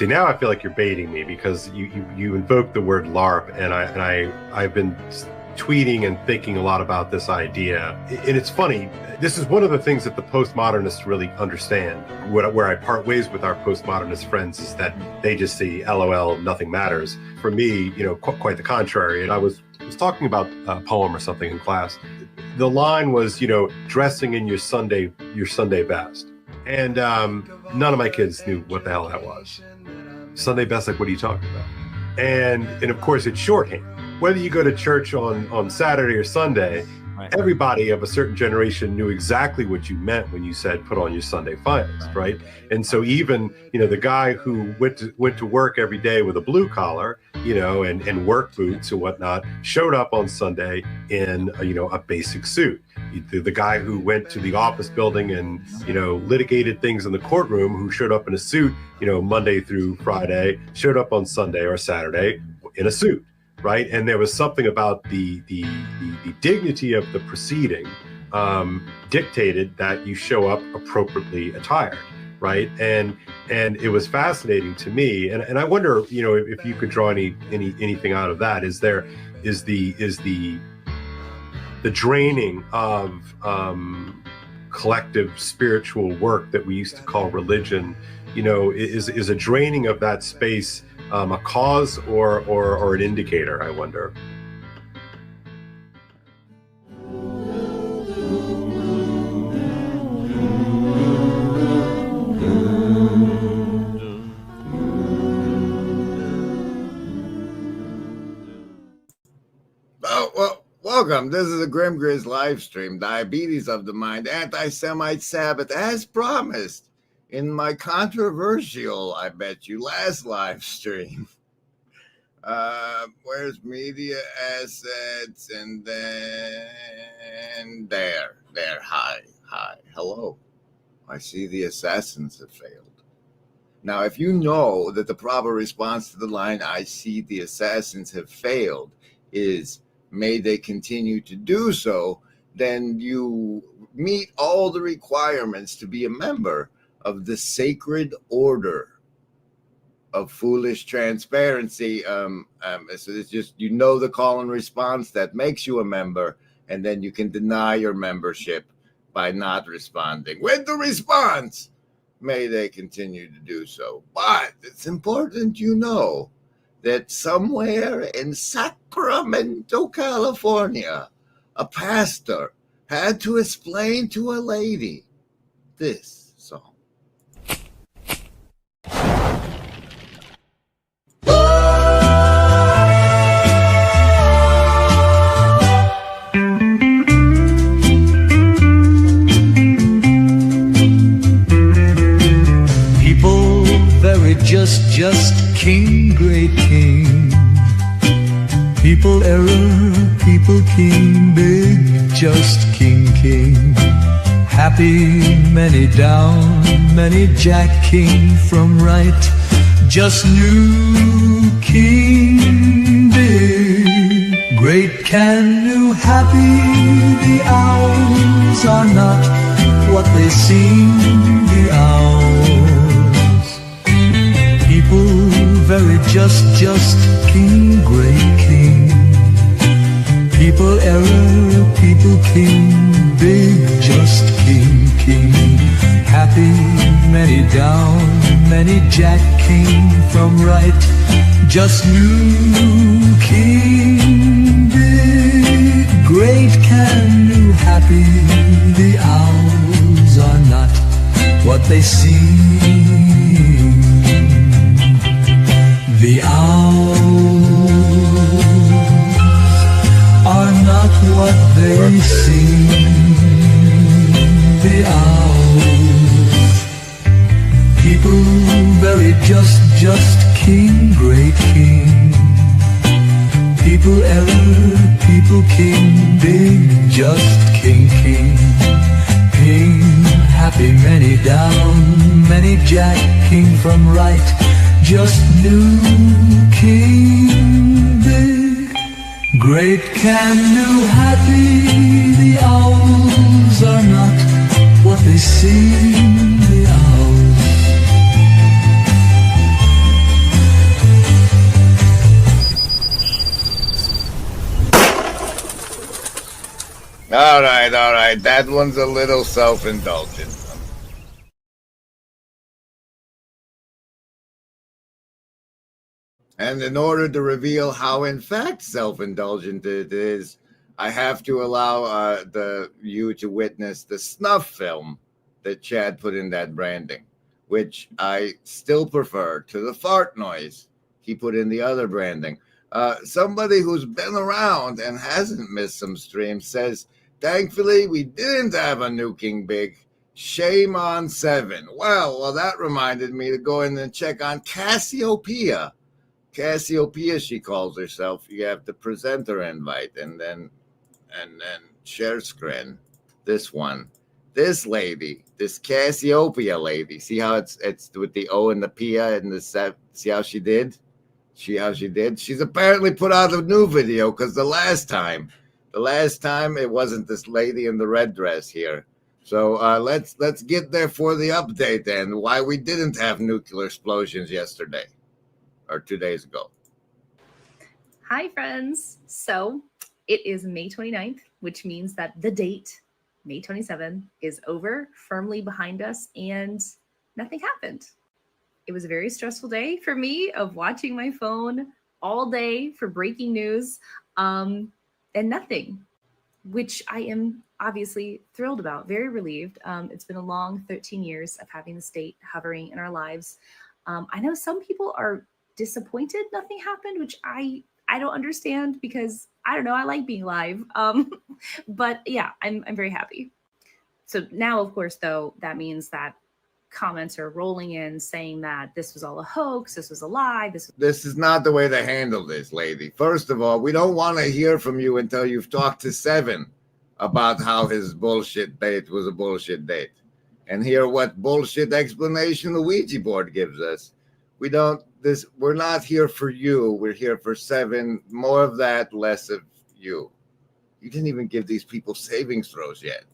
See, now I feel like you're baiting me because you invoked the word LARP, and I've been tweeting and thinking a lot about this idea. And it's funny, this is one of the things that the postmodernists really understand. Where I part ways with our postmodernist friends is that they just see LOL, nothing matters. For me, quite the contrary. And I was talking about a poem or something in class. The line was, dressing in your Sunday best. And none of my kids knew what the hell that was. Sunday best, like, what are you talking about? And of course, it's shorthand. Whether you go to church on Saturday or Sunday, right, everybody of a certain generation knew exactly what you meant when you said put on your Sunday finest, right? And so even, the guy who went to work every day with a blue collar, and work boots and whatnot, showed up on Sunday in, a basic suit. The guy who went to the office building and, litigated things in the courtroom, who showed up in a suit, Monday through Friday, showed up on Sunday or Saturday in a suit, right? And there was something about the dignity of the proceeding dictated that you show up appropriately attired, right? And it was fascinating to me, and I wonder, if you could draw anything out of that. Is the draining of collective spiritual work that we used to call religion, is a draining of that space a cause or an indicator, I wonder? Welcome. This is a Grim Grizz live stream. Diabetes of the Mind, Anti-Semite Sabbath, as promised in my controversial, I bet you, last live stream. Where's media assets? And then there. Hi. Hello. I see the assassins have failed. Now, if you know that the proper response to the line, I see the assassins have failed, is may they continue to do so, then you meet all the requirements to be a member of the sacred order of foolish transparency. So it's just, the call and response that makes you a member, and then you can deny your membership by not responding with the response, may they continue to do so. But it's important that somewhere in Sacramento, California, a pastor had to explain to a lady this song. People very just king, great king. People error, people king, big, just king. Happy, many down, many jack king from right, just new king, big, great, can, new, happy. The owls are not what they seem, the owls. People very just king, great king. People error, people king, big, just king. Happy, many down, many jack king from right, just new king, big, great, can, new, happy. The owls are not what they seem. The owls are not what they seem. The owls, people very just king, great king. People error, people king, big, just king. Happy, many down, many jack king from right, just new king, big, great, can, new, happy. The owls are not what they seem. The owls All right. That one's a little self-indulgent. And in order to reveal how, in fact, self-indulgent it is, I have to allow you to witness the snuff film that Chad put in that branding, which I still prefer to the fart noise he put in the other branding. Somebody who's been around and hasn't missed some streams says, thankfully, we didn't have a nuking big. Shame on 7. Well, that reminded me to go in and check on Cassiopeia. Cassiopeia, she calls herself. You have the presenter invite, and then share screen. This one, this lady, this Cassiopeia lady. See how it's with the O and the Pia and the set. See how she did? She's apparently put out a new video because the last time it wasn't this lady in the red dress here. So let's get there for the update and why we didn't have nuclear explosions yesterday. Or 2 days ago. Hi, friends. So it is May 29th, which means that the date, May 27th, is over, firmly behind us, and nothing happened. It was a very stressful day for me of watching my phone all day for breaking news and nothing, which I am obviously thrilled about, very relieved. It's been a long 13 years of having the state hovering in our lives. I know some people are disappointed nothing happened, which I don't understand because I don't know, I like being live. But yeah, I'm very happy. So now, of course, though, that means that comments are rolling in saying that this was all a hoax, this was a lie. This is not the way to handle this, lady. First of all, we don't want to hear from you until you've talked to 7 about how his bullshit date was a bullshit date. And hear what bullshit explanation the Ouija board gives us. We're not here for you. We're here for 7. More of that, less of you. You didn't even give these people savings throws yet.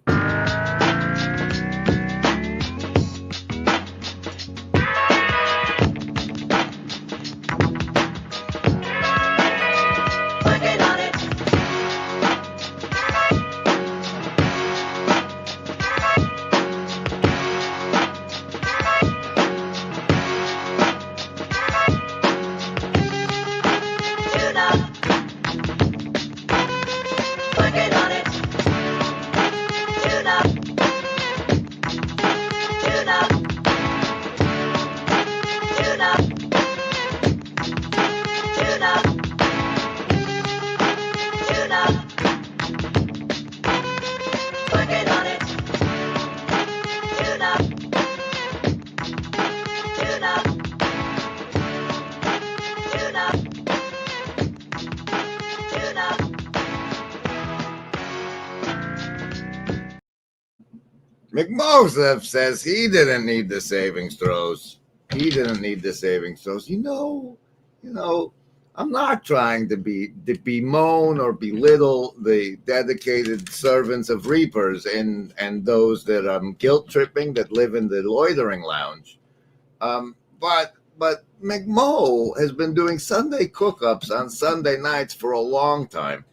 McMoseph says he didn't need the savings throws. You know, I'm not trying to bemoan or belittle the dedicated servants of Reapers and those that guilt tripping that live in the loitering lounge. But McMo has been doing Sunday cook-ups on Sunday nights for a long time.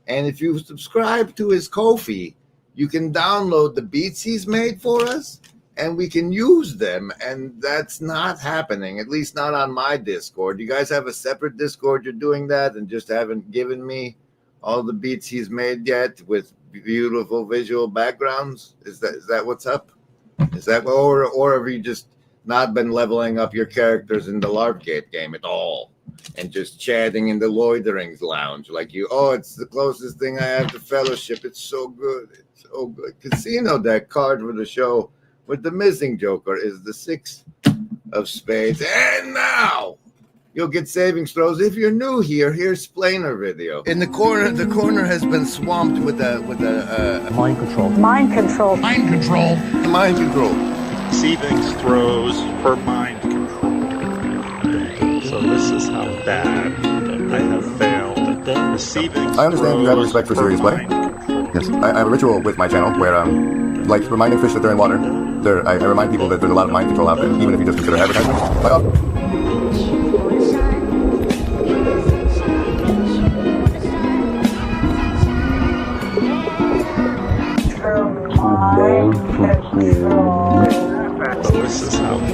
And if you subscribe to his Ko-fi, you can download the beats he's made for us, and we can use them. And that's not happening, at least not on my Discord. You guys have a separate Discord you're doing that and just haven't given me all the beats he's made yet with beautiful visual backgrounds? Is that what's up? Is that or have you just not been leveling up your characters in the LARPgate game at all and just chatting in the loiterings lounge like it's the closest thing I have to Fellowship. It's so good. It's so good. Casino deck card for the show with the missing joker is the 6 of spades. And now you'll get savings throws. If you're new here, here's Splainer video. In the corner has been swamped with a mind control. Savings throws for mind control. So this is how bad I have failed. I understand you have respect for serious play. Yes, I have a ritual with my channel where, like reminding fish that they're in water, I remind people that there's a lot of mind control out there, even if you just consider advertising.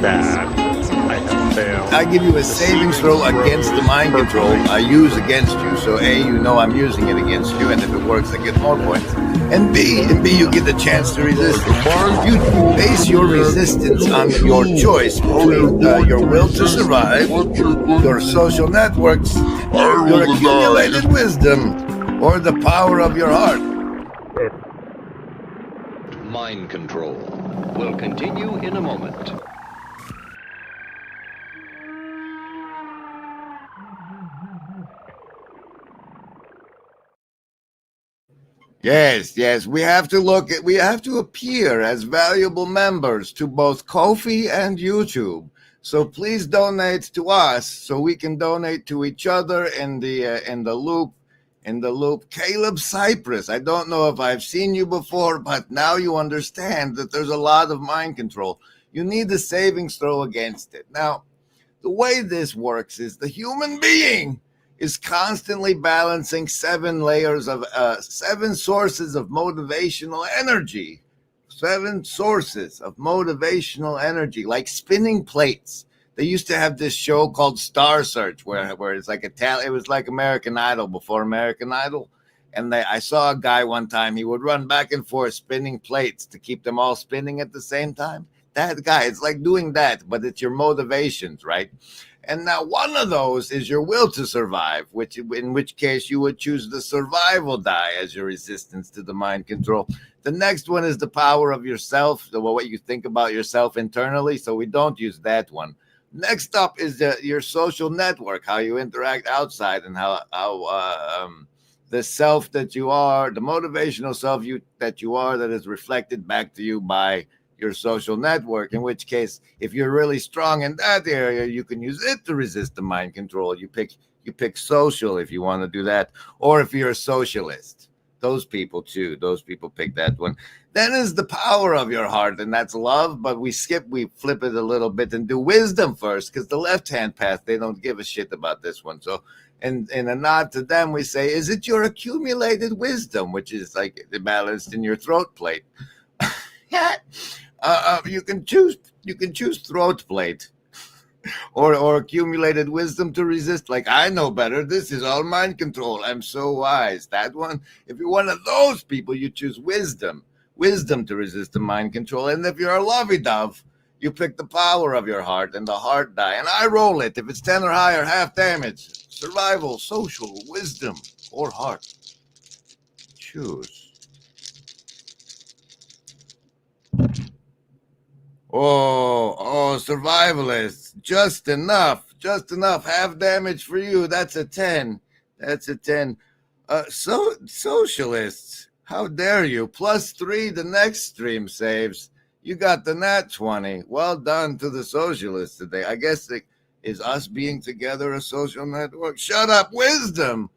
that I have failed. I give you a savings throw against the mind control I use against you. So A, you know I'm using it against you, and if it works, I get more points. And B, you get the chance to resist it. You base your resistance on your choice between your will to survive, your social networks, your accumulated wisdom, or the power of your heart. Mind control will continue in a moment. Yes, we have to appear as valuable members to both Ko-fi and YouTube. So please donate to us so we can donate to each other in the loop. Caleb Cypress, I don't know if I've seen you before, but now you understand that there's a lot of mind control. You need the savings throw against it. Now, the way this works is the human being is constantly balancing seven sources of motivational energy. 7 sources of motivational energy, like spinning plates. They used to have this show called Star Search where it's like it was like American Idol before American Idol. And I saw a guy one time, he would run back and forth spinning plates to keep them all spinning at the same time. That guy, it's like doing that, but it's your motivations, right? And now one of those is your will to survive, in which case you would choose the survival die as your resistance to the mind control. The next one is the power of yourself, what you think about yourself internally. So we don't use that one. Next up is your social network, how you interact outside, and how the self that you are, the motivational self that you are, that is reflected back to you by your social network, in which case, if you're really strong in that area, you can use it to resist the mind control. You pick social if you want to do that, or if you're a socialist. Those people pick that one. Then is the power of your heart, and that's love, but we flip it a little bit and do wisdom first, because the left-hand path, they don't give a shit about this one. So in a nod to them, we say, is it your accumulated wisdom, which is like balanced in your throat plate? You can choose throat plate or accumulated wisdom to resist. Like, I know better. This is all mind control. I'm so wise. That one, if you're one of those people, you choose wisdom to resist the mind control. And if you're a lovey-dove, you pick the power of your heart and the heart die. And I roll it. If it's 10 or higher, half damage. Survival, social, wisdom, or heart. Choose. Oh, survivalists. Just enough. Half damage for you. That's a 10. Socialists. How dare you? +3 the next stream saves. You got the nat 20. Well done to the socialists today. I guess is us being together a social network? Shut up. Wisdom,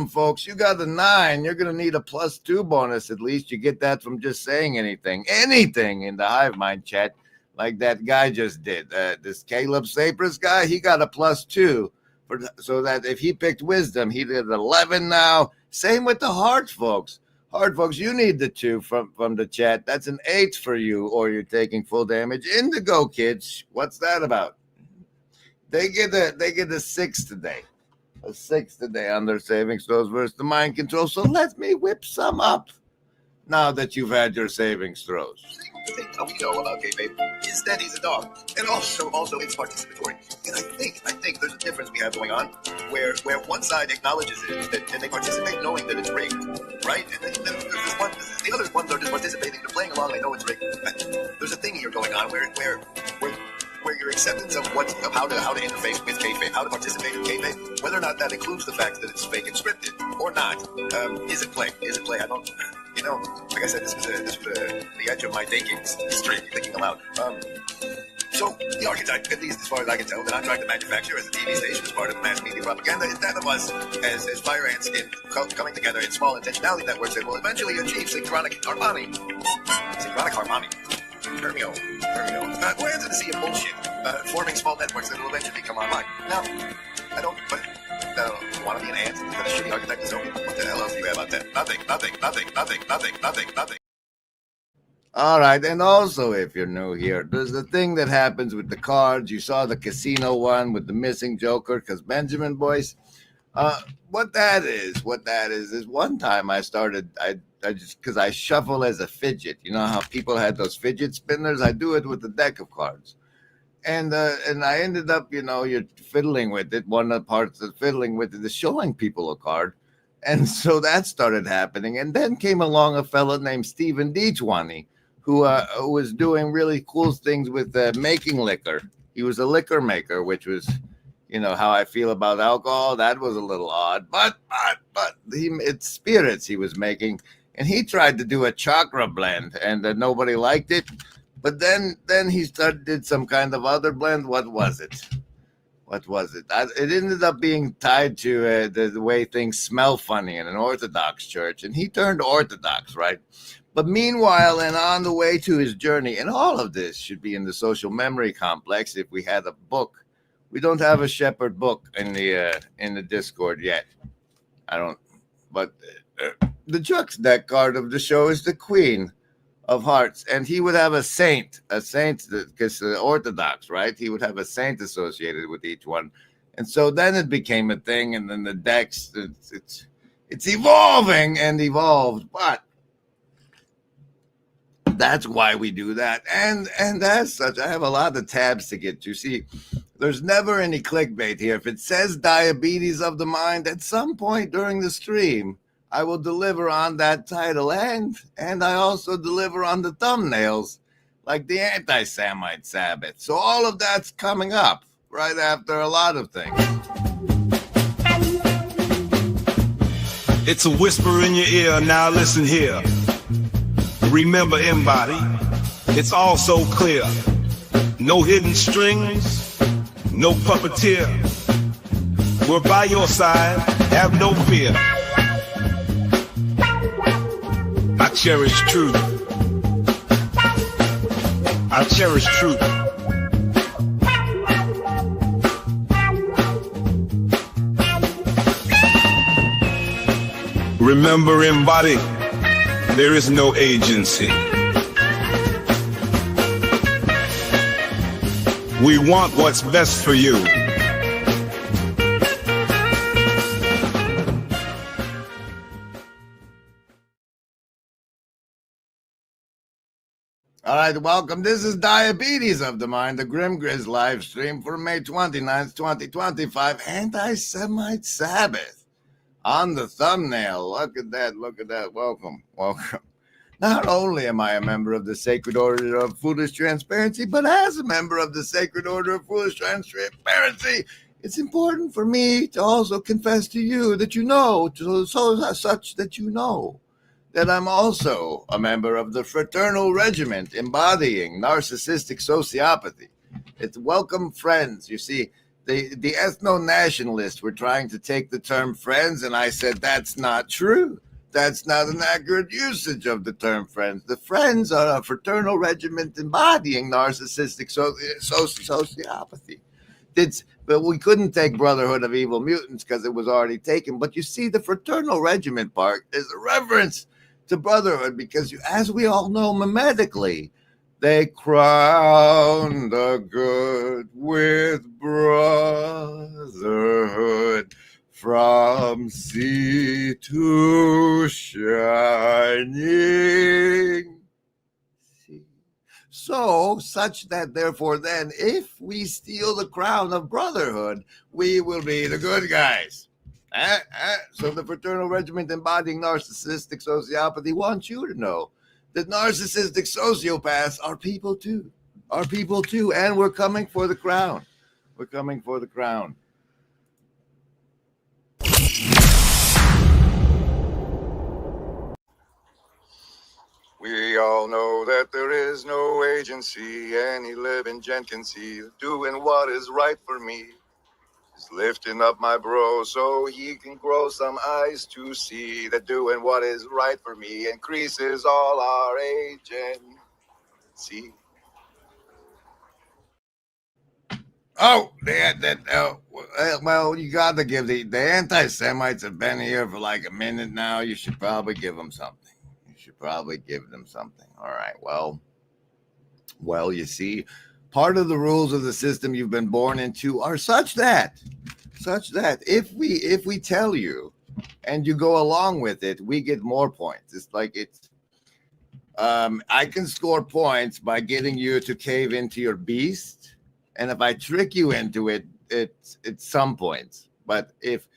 folks. You got a 9. You're going to need a +2 bonus at least. You get that from just saying anything in the Hive Mind chat, like that guy just did. This Caleb Cypress guy, he got a +2. So that if he picked wisdom, he did 11 now. Same with the heart, folks. You need the 2 from the chat. That's an 8 for you, or you're taking full damage. Indigo kids, what's that about? They get a 6 today. A 6 today on their savings throws versus the mind control. So let me whip some up now that you've had your savings throws. The thing we know about CABAL is that he's a dog, and also it's participatory. And I think there's a difference we have going on where one side acknowledges it and they participate knowing that it's rigged, right? And then the other ones are just participating, they're playing along, they know it's rigged. There's a thing here going on where your acceptance of how to interface with CABAL, how to participate in CABAL, whether or not that includes the fact that it's fake and scripted or not, is it play? I don't, like I said, this was the edge of my thinking aloud. So the archetype, at least as far as I can tell, that I'm trying to manufacture as a TV station as part of mass media propaganda, is that of us as fire ants coming together in small intentionality networks that will eventually achieve synchronic harmony. Termio. We're into the sea of bullshit, forming small networks that will eventually come online. Now, I don't want to be an ant, but a shitty architect is only. What the hell else do you have out there? Nothing. All right, and also if you're new here, there's the thing that happens with the cards. You saw the casino one with the missing Joker, because Benjamin Boyce. What that is one time I started. I just because I shuffle as a fidget. You know how people had those fidget spinners. I do it with a deck of cards, and I ended up, you're fiddling with it. One of the parts of fiddling with it is showing people a card. And so that started happening. And then came along a fellow named Stephen Deachwani, who was doing really cool things with making liquor. He was a liquor maker, which was, how I feel about alcohol. That was a little odd, but it's spirits he was making. And he tried to do a chakra blend, and nobody liked it. But then he did some kind of other blend. What was it? It ended up being tied to the way things smell funny in an Orthodox church, and he turned Orthodox, right? But meanwhile, and on the way to his journey, and all of this should be in the social memory complex. If we had a book, we don't have a shepherd book in the Discord yet. I don't. But the Jux deck card of the show is the Queen of Hearts, and he would have a saint because the Orthodox, right? He would have a saint associated with each one, and so then it became a thing. And then the decks, it's evolving and evolved, but that's why we do that. And as such, I have a lot of tabs to get to. See, there's never any clickbait here. If it says diabetes of the mind, at some point during the stream, I will deliver on that title, and I also deliver on the thumbnails, like the Anti-Semite Sabbath. So all of that's coming up right after a lot of things. It's a whisper in your ear, now listen here. Remember, Embody, it's all so clear. No hidden strings, no puppeteer. We're by your side, have no fear. I cherish truth. I cherish truth. Remember, Embody, there is no agency. We want what's best for you. All right, welcome. This is Diabetes of the Mind, the Grim Grizz live stream for May 29th, 2025, Anti-Semite Sabbath. On the thumbnail, look at that, welcome. Not only am I a member of the Sacred Order of Foolish Transparency, but as a member of the Sacred Order of Foolish Transparency, it's important for me to also confess to you that you know, that I'm also a member of the Fraternal Regiment embodying narcissistic sociopathy. It's welcome friends. You see, the ethno-nationalists were trying to take the term friends, and I said, that's not true. That's not an accurate usage of the term friends. The friends are a fraternal regiment embodying narcissistic sociopathy. But we couldn't take Brotherhood of Evil Mutants because it was already taken. But you see, the fraternal regiment part is a reverence to brotherhood, because as we all know mimetically, they crown the good with brotherhood from sea to shining sea. So, such that therefore then, if we steal the crown of brotherhood, we will be the good guys. So the Fraternal Regiment embodying narcissistic sociopathy wants you to know that narcissistic sociopaths are people too, and we're coming for the crown. We all know that there is no agency. Any living gent can see doing what is right for me. Is lifting up my bro so he can grow some eyes to see that doing what is right for me increases all our agency. Oh, well, you got to give the anti-Semites have been here for like a minute now. You should probably give them something. should probably give them something. All right. Well, you see, part of the rules of the system you've been born into are such that if we tell you and you go along with it, we get more points. It's like I can score points by getting you to cave into your beast, and if I trick you into it, it's some points. But if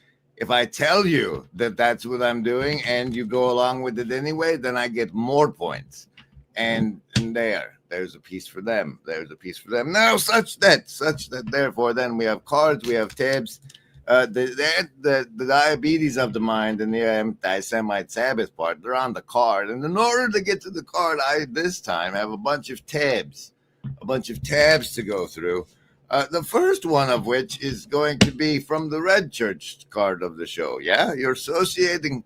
I tell you that that's what I'm doing and you go along with it anyway, then I get more points. And there's a piece for them. There's a piece for them. Now, such that therefore, then we have cards, we have tabs. The diabetes of the mind and the anti-Semite Sabbath part, they're on the card. And in order to get to the card, I this time have a bunch of tabs to go through. The first one of which is going to be from the Red Church card of the show. Yeah, you're associating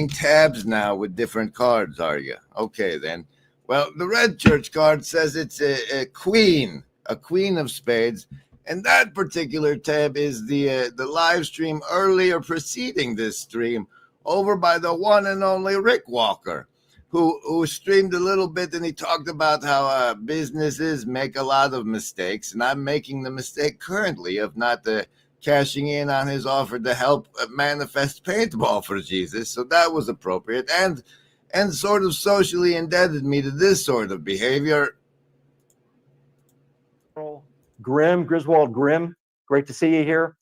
tabs now with different cards, are you? Okay, then. Well, the Red Church card says it's a queen of spades. And that particular tab is the live stream earlier preceding this stream over by the one and only Rick Walker, who streamed a little bit, and he talked about how businesses make a lot of mistakes. And I'm making the mistake currently of not cashing in on his offer to help manifest paintball for Jesus. So that was appropriate and sort of socially indebted me to this sort of behavior. Griswold Grimm, great to see you here.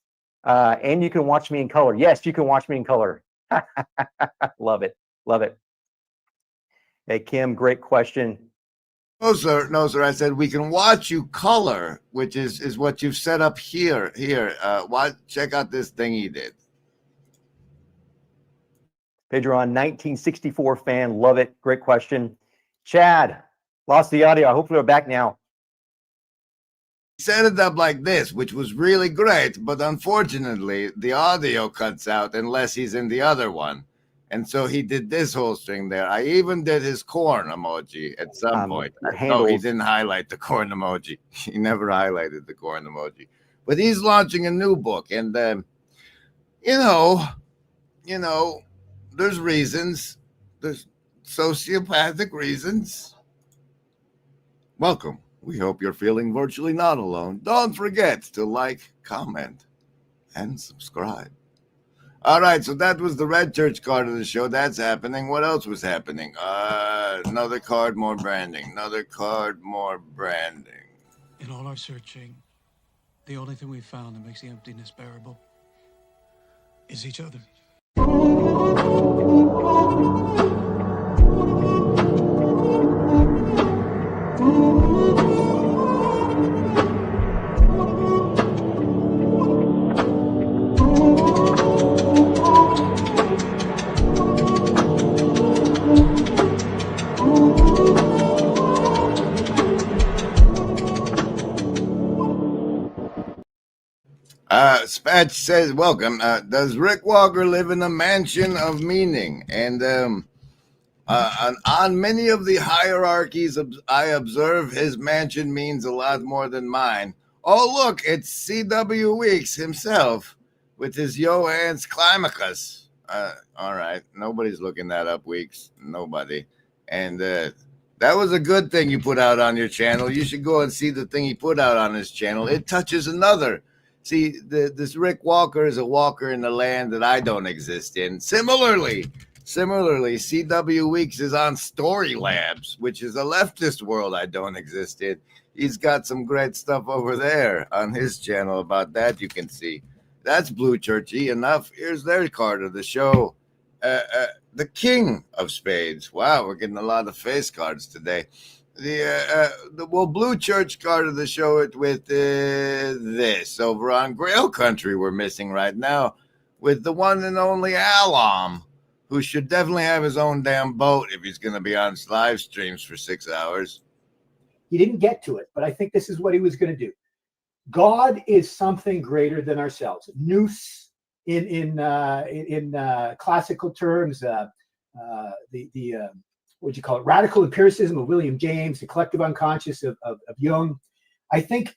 And you can watch me in color. Yes, you can watch me in color. Love it. Hey, Kim, great question. No, sir. I said we can watch you color, which is what you've set up here. Check out this thing he did. Pedron, 1964 fan. Love it. Great question. Chad, lost the audio. Hopefully we're back now. Set it up like this, which was really great, but unfortunately the audio cuts out unless he's in the other one, and so he did this whole string there. I even did his corn emoji at some point. No, he didn't highlight the corn emoji. He never highlighted the corn emoji, but he's launching a new book, and you know, there's reasons, there's sociopathic reasons. Welcome. We hope you're feeling virtually not alone. Don't forget to like, comment, and subscribe. All right, so that was the Red Church card of the show. That's happening. What else was happening? Another card, more branding. Another card, more branding. In all our searching, the only thing we've found that makes the emptiness bearable is each other. Spatch says, welcome. Does Rick Walker live in a mansion of meaning? And on many of the hierarchies I observe, his mansion means a lot more than mine. Oh, look, it's C.W. Weeks himself with his Johann's Climacus. All right, nobody's looking that up, Weeks. Nobody. And that was a good thing you put out on your channel. You should go and see the thing he put out on his channel. It touches another. See, this Rick Walker is a walker in the land that I don't exist in. Similarly, C.W. Weeks is on Story Labs, which is a leftist world I don't exist in. He's got some great stuff over there on his channel about that you can see. That's Blue Churchy enough. Here's their card of the show. The King of Spades. Wow, we're getting a lot of face cards today. The Blue Church card of the show it with this over on Grail Country we're missing right now with the one and only Alam, who should definitely have his own damn boat if he's going to be on live streams for 6 hours. He didn't get to it, but I think this is what he was going to do. God is something greater than ourselves. Nous in classical terms, what you call it, radical empiricism of William James, the collective unconscious of Jung. I think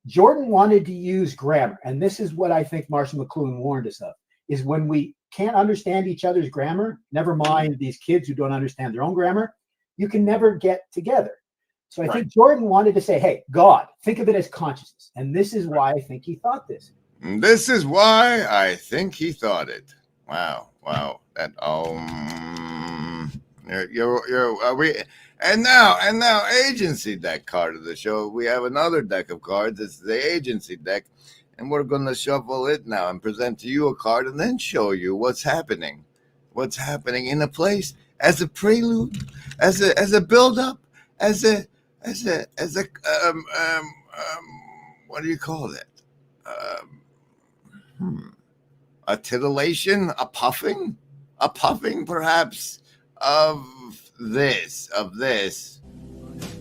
Jordan wanted to use grammar, and this is what I think Marshall McLuhan warned us of, is when we can't understand each other's grammar, never mind these kids who don't understand their own grammar, you can never get together. So I think Jordan wanted to say, hey, God, think of it as consciousness. And this is why I think he thought this. This is why I think he thought it. Wow. That and now agency deck card of the show. We have another deck of cards. It's the agency deck, and we're gonna shuffle it now and present to you a card, and then show you what's happening in a place as a prelude, as a build up, as a what do you call it? A titillation, a puffing perhaps of this.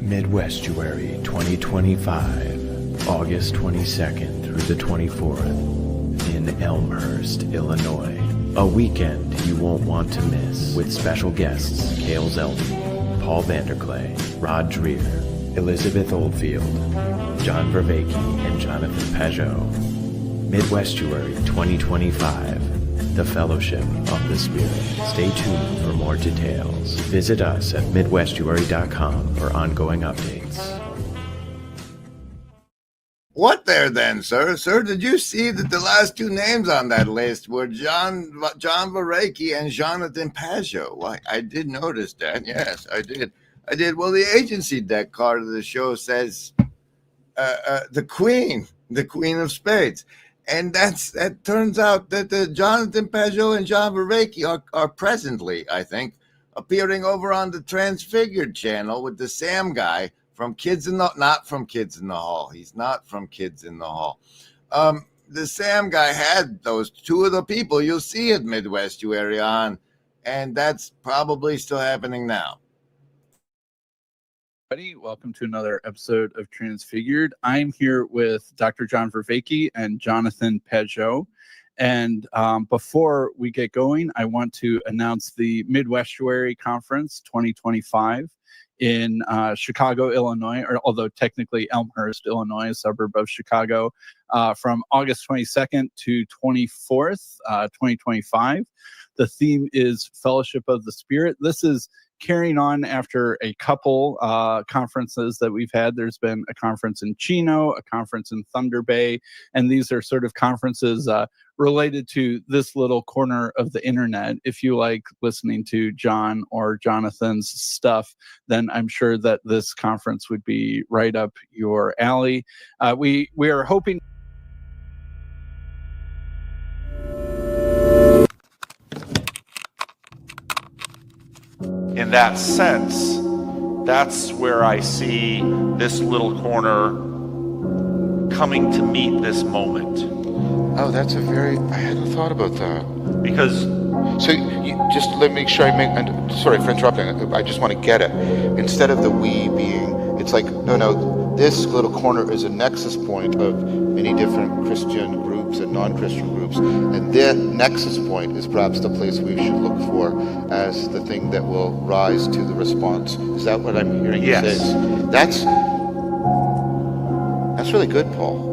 Midwestuary 2025, August 22nd through the 24th in Elmhurst, Illinois. A weekend you won't want to miss with special guests Cale Zeldin, Paul Vanderklay, Rod Dreer, Elizabeth Oldfield, John Vervaeke, and Jonathan Pajot. Midwestuary 2025, the Fellowship of the Spirit. Stay tuned for more details. Visit us at midwestuary.com for ongoing updates. What there then, sir? Sir, did you see that the last two names on that list were John Vervaeke and Jonathan Pajot? Why, I did notice that. Yes, I did. Well, the agency deck card of the show says the Queen of Spades. And that turns out that Jonathan Pajot and John Vervaeke are presently, I think, appearing over on the Transfigured channel with the Sam guy from not from Kids in the Hall. He's not from Kids in the Hall. The Sam guy had those two of the people you'll see at Midwestuary on, and that's probably still happening now. Welcome to another episode of Transfigured. I'm here with Dr. John Vervaeke and Jonathan Pajot. And before we get going, I want to announce the Midwestuary Conference 2025 in Chicago, Illinois, although technically Elmhurst, Illinois, a suburb of Chicago, from August 22nd to 24th, 2025. The theme is Fellowship of the Spirit. This is carrying on after a couple conferences that we've had. There's been a conference in Chino, a conference in Thunder Bay, and these are sort of conferences related to this little corner of the internet. If you like listening to John or Jonathan's stuff, then I'm sure that this conference would be right up your alley. We are hoping. In that sense, that's where I see this little corner coming to meet this moment. Oh, that's I hadn't thought about that. Because... So, just let me make sure sorry for interrupting, I just want to get it. Instead of the we being, it's like, no, this little corner is a nexus point of many different Christian groups and non-Christian groups, and that nexus point is perhaps the place we should look for as the thing that will rise to the response. Is that what I'm hearing you say? That's really good, Paul.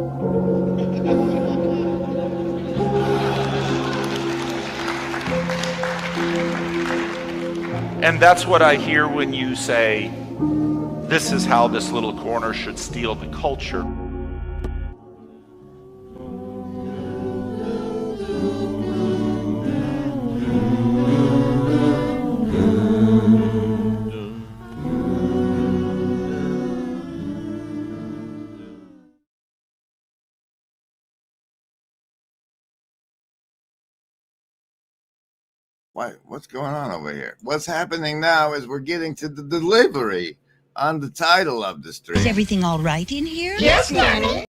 And that's what I hear when you say, this is how this little corner should steal the culture. What's going on over here? What's happening now is we're getting to the delivery on the title of the stream. Is everything all right in here? Yes, Nanny.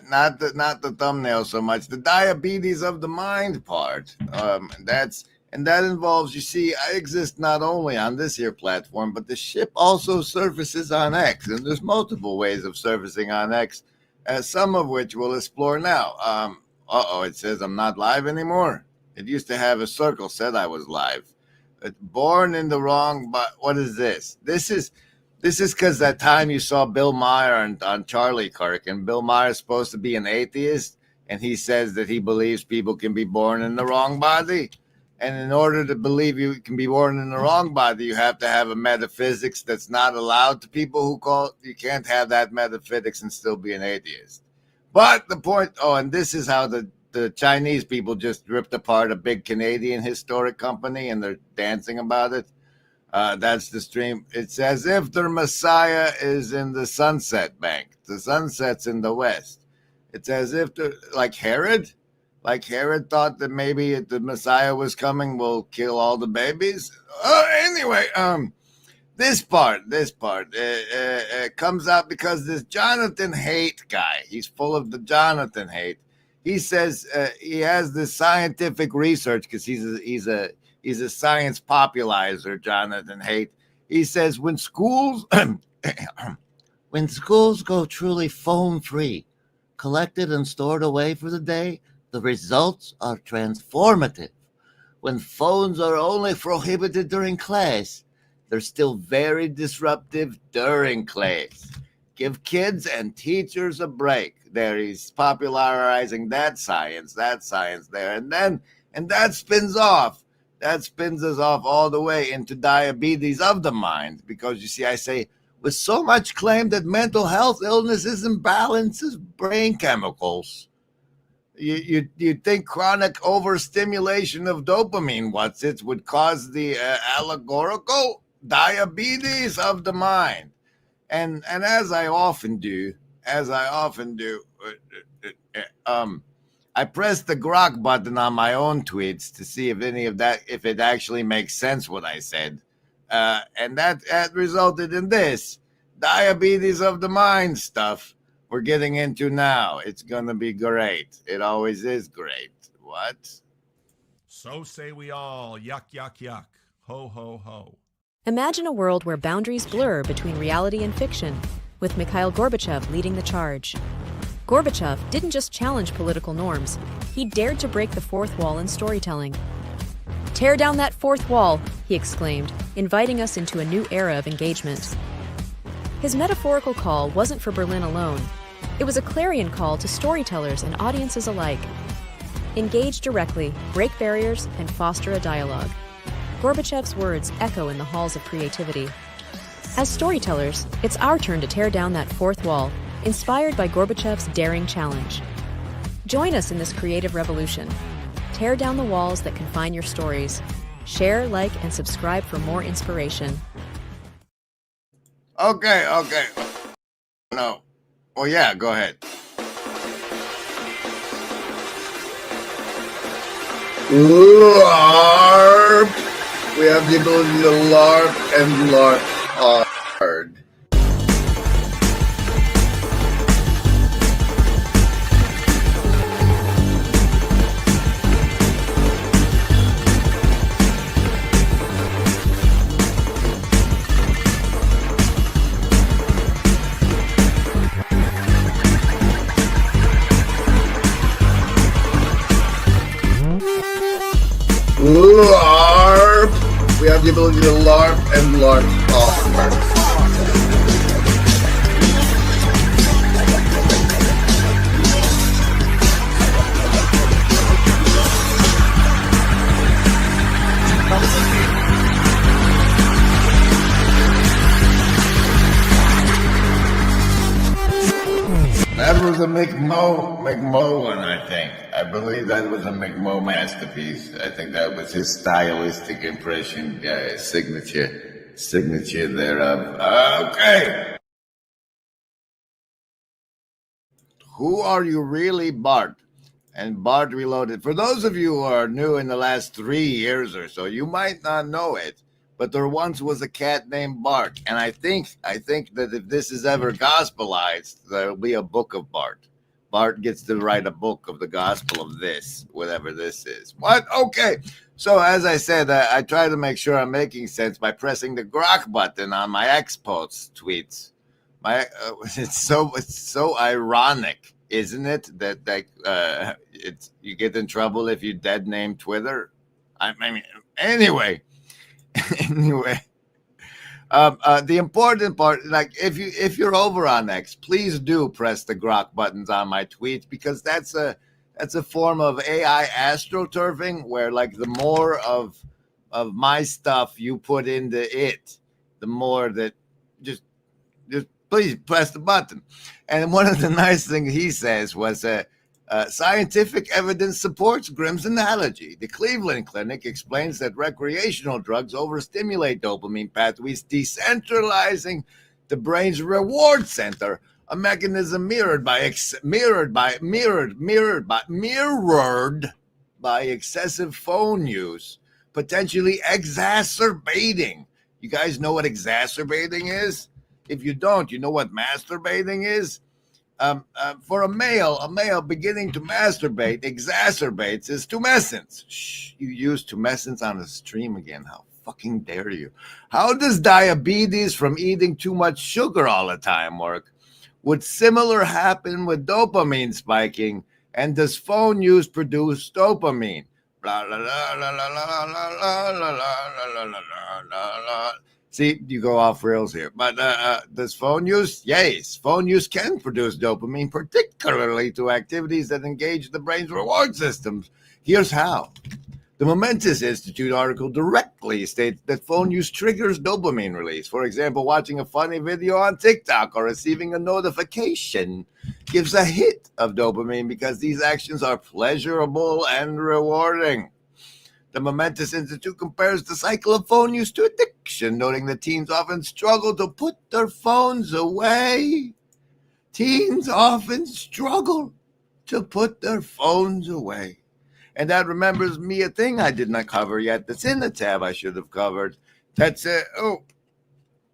Not the thumbnail so much. The diabetes of the mind part. That involves. You see, I exist not only on this here platform, but the ship also surfaces on X, and there's multiple ways of surfacing on X, some of which we'll explore now. It says I'm not live anymore. It used to have a circle said I was live. Born in the wrong, but what is this? This is because that time you saw Bill Maher on Charlie Kirk, and Bill Maher is supposed to be an atheist, and he says that he believes people can be born in the wrong body. And in order to believe you can be born in the wrong body, you have to have a metaphysics that's not allowed to people who call. You can't have that metaphysics and still be an atheist. But the point, and this is how the Chinese people just ripped apart a big Canadian historic company, and they're dancing about it. That's the stream. It's as if their Messiah is in the Sunset Bank. The sunset's in the West. It's as if they're like Herod. Like Herod thought that maybe the Messiah was coming, will kill all the babies. Anyway, this part comes out because this Jonathan Haidt guy, he's full of the Jonathan Haidt. He says he has this scientific research because he's a science popularizer, Jonathan Haidt. He says when schools go truly phone free, collected and stored away for the day, the results are transformative. When phones are only prohibited during class, they're still very disruptive during class. Give kids and teachers a break. There he's popularizing that science there. And that spins off. That spins us off all the way into diabetes of the mind. Because you see, I say, with so much claim that mental health illnesses imbalances brain chemicals, you'd think chronic overstimulation of dopamine would cause the allegorical diabetes of the mind. And as I often do, I press the grok button on my own tweets to see if it actually makes sense what I said. And that resulted in this diabetes of the mind stuff we're getting into now. It's going to be great. It always is great. What? So say we all. Yuck, yuck, yuck. Ho, ho, ho. Imagine a world where boundaries blur between reality and fiction, with Mikhail Gorbachev leading the charge. Gorbachev didn't just challenge political norms, he dared to break the fourth wall in storytelling. "Tear down that fourth wall," he exclaimed, inviting us into a new era of engagement. His metaphorical call wasn't for Berlin alone. It was a clarion call to storytellers and audiences alike. Engage directly, break barriers, and foster a dialogue. Gorbachev's words echo in the halls of creativity. As storytellers, it's our turn to tear down that fourth wall, inspired by Gorbachev's daring challenge. Join us in this creative revolution. Tear down the walls that confine your stories. Share, like, and subscribe for more inspiration. Okay. No. Well, yeah, go ahead. LARP! We have the ability to LARP and LARP hard. LARP! We have the ability to LARP and LARP hard. That was a McMo one, I think. I believe that was a McMo masterpiece. I think that was his stylistic impression, signature thereof. Okay. Who are you really, Bart? And Bart Reloaded. For those of you who are new in the last 3 years or so, you might not know it, but there once was a cat named Bart. And I think that if this is ever gospelized, there'll be a book of Bart. Bart gets to write a book of the gospel of this, whatever this is. What? Okay. So as I said, I try to make sure I'm making sense by pressing the grok button on my X-Post tweets. It's so ironic, isn't it? That you get in trouble if you dead name Twitter. I mean, anyway. The important part, like if you're over on X, please do press the grok buttons on my tweets, because that's That's a form of AI astroturfing where like the more of my stuff you put into it, the more that just please press the button. And one of the nice things he says was scientific evidence supports Grimm's analogy. The Cleveland Clinic explains that recreational drugs overstimulate dopamine pathways, decentralizing the brain's reward center, a mechanism mirrored by excessive phone use, potentially exacerbating. You guys know what exacerbating is? If you don't, you know what masturbating is? For a male beginning to masturbate exacerbates his tumescence. Shh, you use tumescence on a stream again. How fucking dare you? How does diabetes from eating too much sugar all the time work? Would similar happen with dopamine spiking? And does phone use produce dopamine? Blah, blah, blah, blah, blah, blah, blah, blah, blah. See, you go off rails here. But does phone use? Yes. Phone use can produce dopamine, particularly to activities that engage the brain's reward systems. Here's how. The Momentous Institute article directly states that phone use triggers dopamine release. For example, watching a funny video on TikTok or receiving a notification gives a hit of dopamine because these actions are pleasurable and rewarding. The Momentous Institute compares the cycle of phone use to addiction, noting that teens often struggle to put their phones away. Teens often struggle to put their phones away. And that remembers me a thing I did not cover yet that's in the tab I should have covered. That's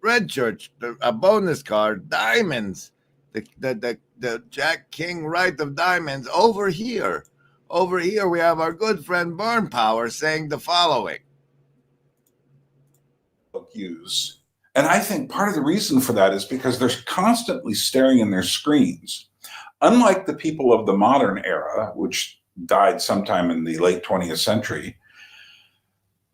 Red Church, a bonus card, diamonds, the Jack King right of diamonds over here. Over here, we have our good friend Burn Power saying the following. Use. And I think part of the reason for that is because they're constantly staring in their screens. Unlike the people of the modern era, which died sometime in the late 20th century,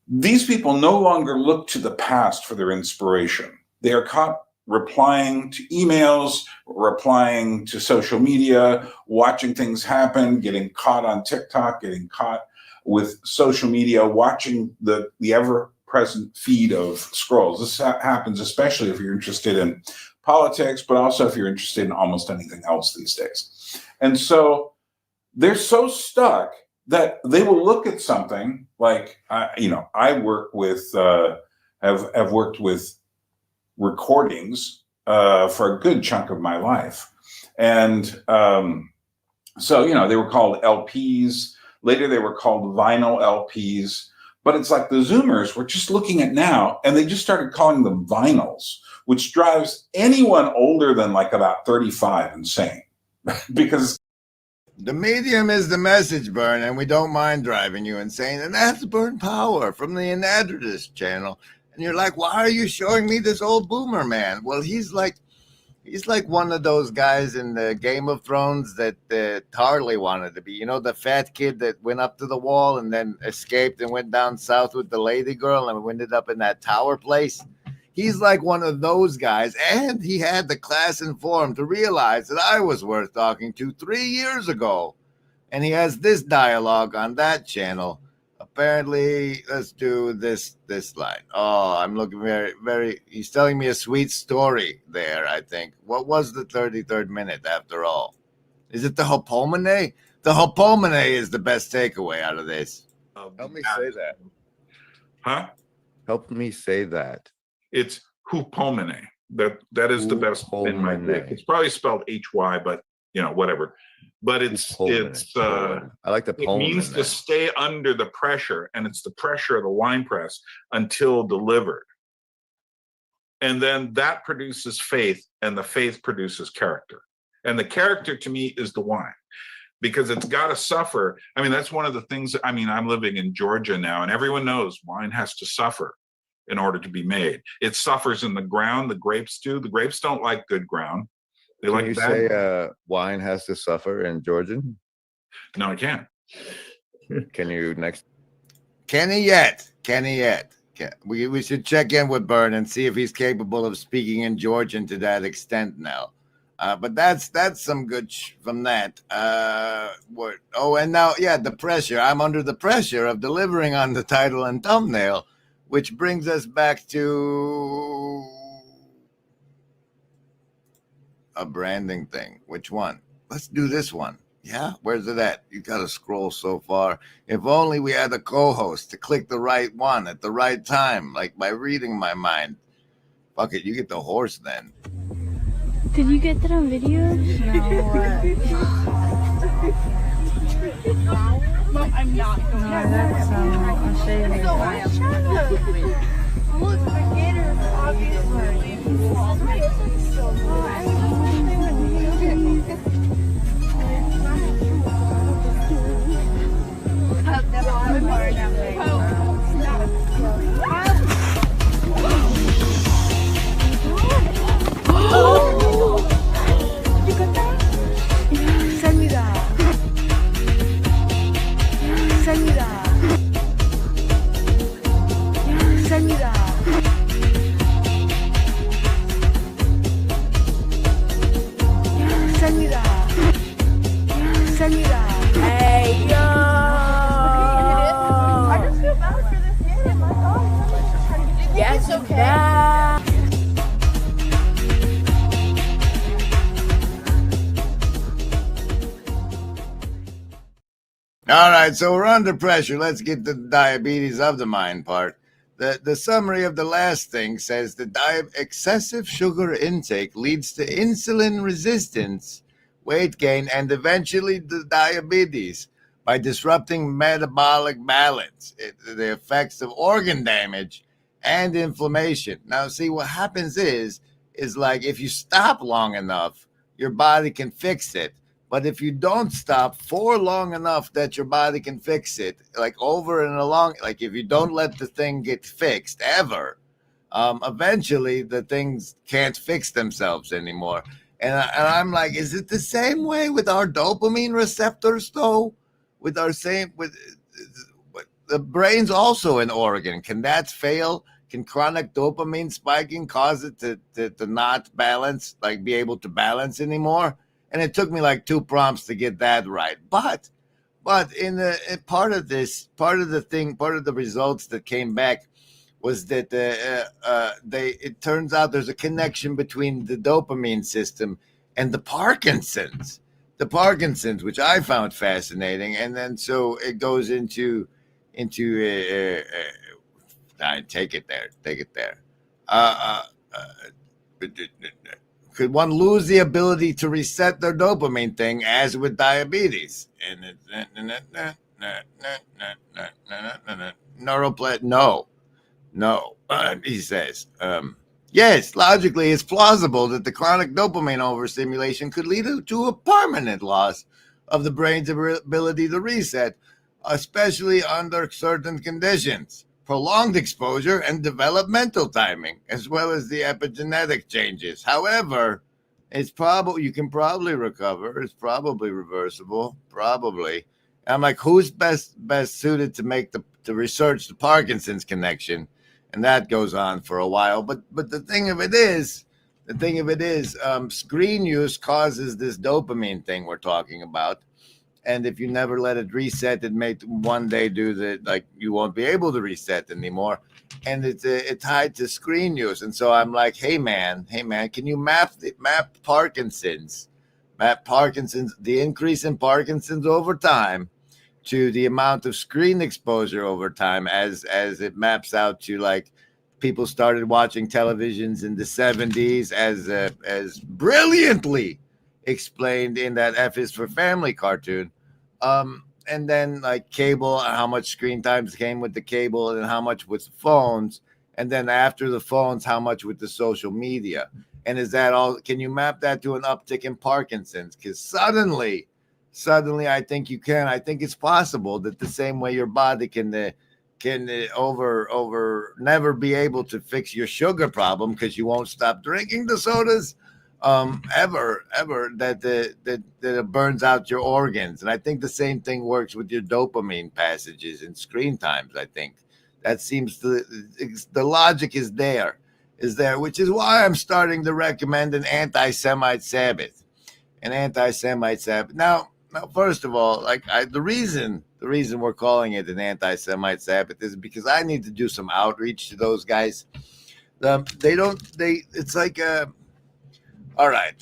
these people no longer look to the past for their inspiration. They are caught replying to emails, replying to social media, watching things happen, getting caught on TikTok, getting caught with social media, watching the ever-present feed of scrolls. This happens especially if you're interested in politics, but also if you're interested in almost anything else these days. And so they're so stuck that they will look at something like, I work with, have worked with recordings for a good chunk of my life. And so, they were called LPs. Later, they were called vinyl LPs. But it's like the Zoomers were just looking at now, and they just started calling them vinyls, which drives anyone older than like about 35 insane. Because the medium is the message, Burn, and we don't mind driving you insane. And that's Burn Power from the Anadrotist channel. And you're like, why are you showing me this old boomer man? Well, he's like one of those guys in the Game of Thrones that Tarly wanted to be. You know, the fat kid that went up to the wall and then escaped and went down south with the lady girl and ended up in that tower place. He's like one of those guys, and he had the class and form to realize that I was worth talking to 3 years ago. And he has this dialogue on that channel. Apparently, let's do this line. Oh, I'm looking very, he's telling me a sweet story there, I think. What was the 33rd minute after all? Is it the Hopomene? The Hopomene is the best takeaway out of this. Help me say that. Huh? Help me say that. It's hupomene. That is the best in my book. It's probably spelled HY, but whatever. But it's I like the poem. It means to stay under the pressure, and it's the pressure of the wine press until delivered. And then that produces faith, and the faith produces character. And the character to me is the wine, because it's got to suffer. I mean, that's one of the things. I'm living in Georgia now, and everyone knows wine has to suffer in order to be made. It suffers in the ground. The grapes do. The grapes don't like good ground. They Can like you bad say ground. wine has to suffer in Georgian? No, I can't. Can you next? Can he yet? We should check in with Bern and see if he's capable of speaking in Georgian to that extent now. But that's some good from that. What? Oh, and now, yeah, the pressure. I'm under the pressure of delivering on the title and thumbnail, which brings us back to a branding thing. Which one? Let's do this one. Yeah, where's it at? You got to scroll so far. If only we had a co-host to click the right one at the right time, like by reading my mind. Fuck it, you get the horse then. Did you get that on video? No. Mom, I'm not going. No, that's I'll show you later. Look, the gator, obviously. Hey, yo! I just feel bad for this kid. My God. Yes, it's okay. All right, so we're under pressure. Let's get the diabetes of the mind part. The summary of the last thing says that excessive sugar intake leads to insulin resistance, weight gain, and eventually the diabetes by disrupting metabolic balance, the effects of organ damage and inflammation. Now, see, what happens is like if you stop long enough, your body can fix it. But if you don't stop for long enough that your body can fix it, like over and along, like if you don't let the thing get fixed ever, eventually the things can't fix themselves anymore. And I'm like, is it the same way with our dopamine receptors though? With the brain's also an organ. Can that fail? Can chronic dopamine spiking cause it to not balance, like be able to balance anymore? And it took me like 2 prompts to get that right. But in part of the results that came back was that it turns out there's a connection between the dopamine system and the Parkinson's, which I found fascinating. And then so it goes into take it there. Could one lose the ability to reset their dopamine thing as with diabetes? And no, he says. Yes, logically, it's plausible that the chronic dopamine overstimulation could lead to a permanent loss of the brain's ability to reset, especially under certain conditions. Prolonged exposure and developmental timing, as well as the epigenetic changes. However, you can probably recover. It's probably reversible, probably. And I'm like, who's best suited to research the Parkinson's connection? And that goes on for a while. But the thing of it is, screen use causes this dopamine thing we're talking about. And if you never let it reset, it may one day you won't be able to reset anymore. And it's tied to screen use. And so I'm like, hey man, can you map Parkinson's, the increase in Parkinson's over time to the amount of screen exposure over time as it maps out to like people started watching televisions in the 70s as brilliantly explained in that F is for Family cartoon. And then like cable, how much screen times came with the cable and how much with phones. And then after the phones, how much with the social media. And is that all? Can you map that to an uptick in Parkinson's? Because suddenly, I think you can. I think it's possible that the same way your body can never be able to fix your sugar problem because you won't stop drinking the sodas ever that it burns out your organs. And I think the same thing works with your dopamine passages and screen times. I think that seems the logic is there. is there, which is why I'm starting to recommend an anti-Semite Sabbath. An anti-Semite Sabbath. Now, first of all, the reason we're calling it an anti-Semite Sabbath is because I need to do some outreach to those guys. It's like all right.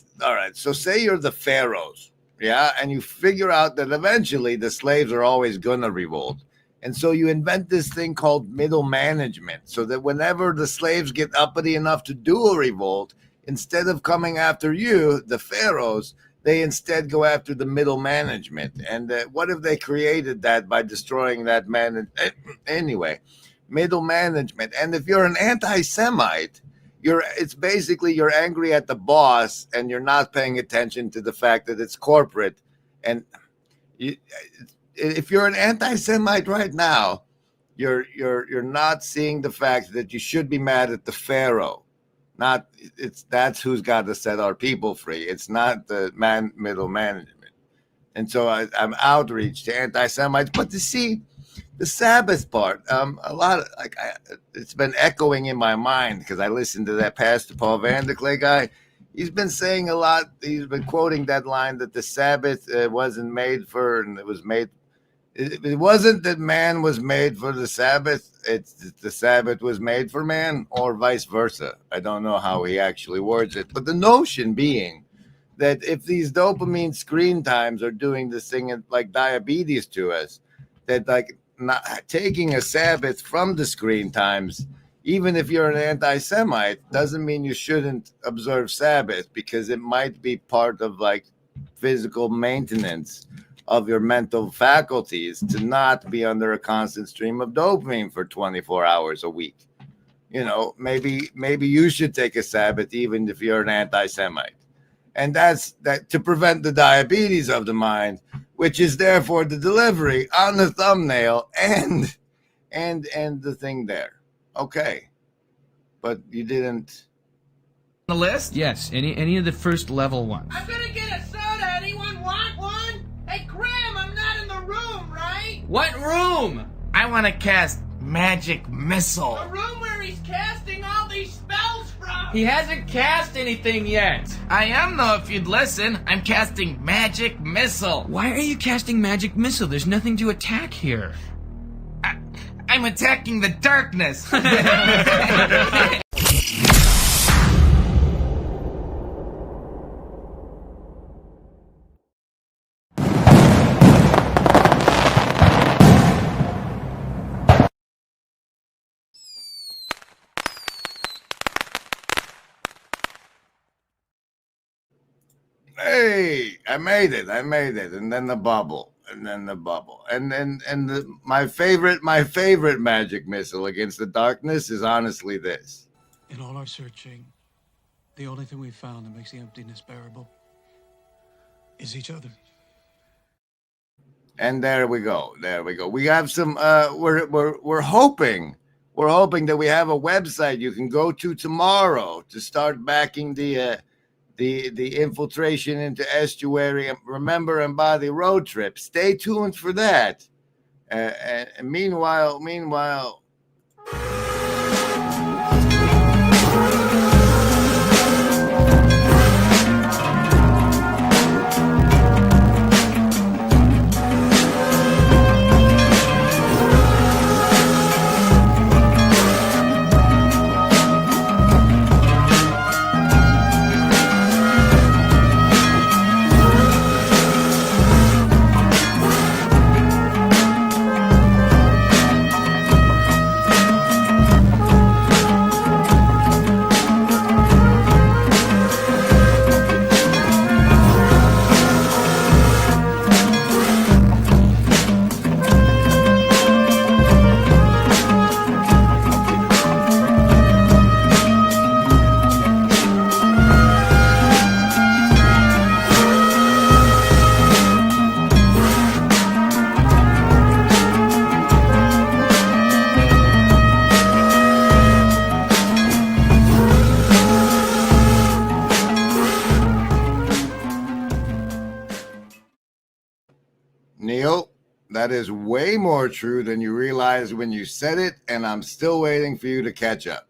So say you're the pharaohs, yeah, and you figure out that eventually the slaves are always gonna revolt. And so you invent this thing called middle management, so that whenever the slaves get uppity enough to do a revolt, instead of coming after you, the pharaohs, they instead go after the middle management. And what if they created that by destroying that anyway, middle management. And if you're an anti-Semite, it's basically you're angry at the boss and you're not paying attention to the fact that it's corporate. And if you're an anti-Semite right now, you're not seeing the fact that you should be mad at the pharaoh. That's who's got to set our people free. It's not the middle management. And so I'm outreach to anti-Semites. But to see the Sabbath part, it's been echoing in my mind because I listened to that Pastor Paul Vanderklay guy. He's been saying a lot. He's been quoting that line that the Sabbath wasn't made for, and it was made. It wasn't that man was made for the Sabbath. It's that the Sabbath was made for man, or vice versa. I don't know how he actually words it, but the notion being that if these dopamine screen times are doing this thing like diabetes to us, that like not taking a Sabbath from the screen times, even if you're an anti-Semite, doesn't mean you shouldn't observe Sabbath, because it might be part of like physical maintenance of your mental faculties to not be under a constant stream of dopamine for 24 hours a week. You know, maybe you should take a Sabbath even if you're an anti-Semite. And that's to prevent the diabetes of the mind, which is therefore the delivery on the thumbnail and the thing there. Okay. But you didn't. The list? Yes, any of the first level ones. I'm gonna get a soda. Anyone want one? Hey, Graham, I'm not in the room, right? What room? I want to cast Magic Missile. The room where he's casting all these spells from. He hasn't cast anything yet. I am, though, if you'd listen. I'm casting Magic Missile. Why are you casting Magic Missile? There's nothing to attack here. I'm attacking the darkness. Hey, I made it. And then the bubble. My favorite magic missile against the darkness is honestly this. In all our searching, the only thing we've found that makes the emptiness bearable is each other. And there we go. We have some we're hoping that we have a website you can go to tomorrow to start backing the infiltration into estuary, remember, embody road trip. Stay tuned for that. And meanwhile. Neil, that is way more true than you realized when you said it, and I'm still waiting for you to catch up.